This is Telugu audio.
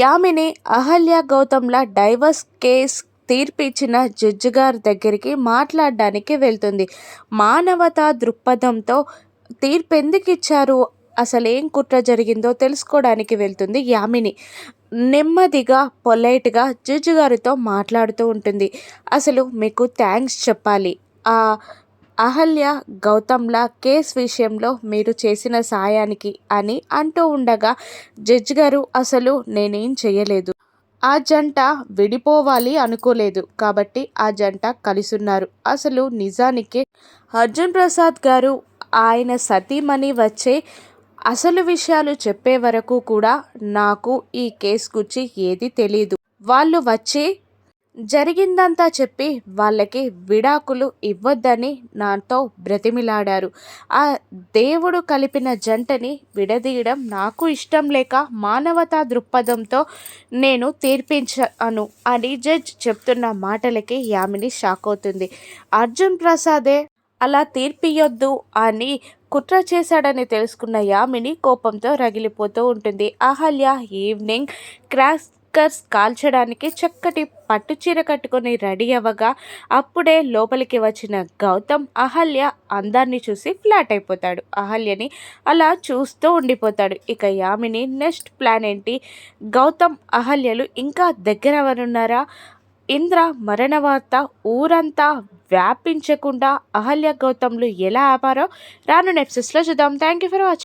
యామిని అహల్య గౌతమ్ల డైవర్స్ కేస్ తీర్పిచ్చిన జడ్జి గారి దగ్గరికి మాట్లాడడానికి వెళ్తుంది. మానవతా దృక్పథంతో తీర్పు ఎందుకు ఇచ్చారు, అసలేం కుట్ర జరిగిందో తెలుసుకోవడానికి వెళ్తుంది యామిని. నెమ్మదిగా పొలైట్గా జడ్జి గారితో మాట్లాడుతూ ఉంటుంది. అసలు మీకు థ్యాంక్స్ చెప్పాలి. ఆ అహల్య గౌతమ్ల కేస్ విషయంలో మీరు చేసిన సాయానికి అని అంటూ ఉండగా జడ్జి గారు అసలు నేనేం చేయలేదు. ఆ జంట విడిపోవాలి అనుకోలేదు కాబట్టి ఆ జంట కలిసున్నారు. అసలు నిజానికి అర్జున్ ప్రసాద్ గారు ఆయన సతీమణి వచ్చే అసలు విషయాలు చెప్పే వరకు కూడా నాకు ఈ కేసు గురించి ఏది తెలీదు. వాళ్ళు వచ్చి జరిగిందంతా చెప్పి వాళ్ళకి విడాకులు ఇవ్వొద్దని నాతో బ్రతిమిలాడారు. ఆ దేవుడు కలిపిన జంటని విడదీయడం నాకు ఇష్టం లేక మానవతా దృక్పథంతో నేను తీర్పించాను అని జడ్జ్ చెప్తున్న మాటలకి యామిని షాక్ అవుతుంది. అర్జున్ ప్రసాదే అలా తీర్పియొద్దు అని కుట్ర చేశాడని తెలుసుకున్న యామిని కోపంతో రగిలిపోతూ ఉంటుంది. అహల్య ఈవినింగ్ క్రాకర్స్ కాల్చడానికి చక్కటి పట్టుచీర కట్టుకొని రెడీ అవ్వగా అప్పుడే లోపలికి వచ్చిన గౌతమ్ అహల్య అందాన్ని చూసి ఫ్లాట్ అయిపోతాడు. అహల్యని అలా చూస్తూ ఉండిపోతాడు. ఇక యామిని నెక్స్ట్ ప్లాన్ ఏంటి, గౌతమ్ అహల్యలు ఇంకా దగ్గర అవనున్నారా, ఇంద్ర మరణ వార్త ఊరంతా వ్యాపించకుండా అహల్య గౌతమ్లు ఎలా ఆపారో రాను ఎపిసోడ్స్లో చూద్దాం. Thank you for watching.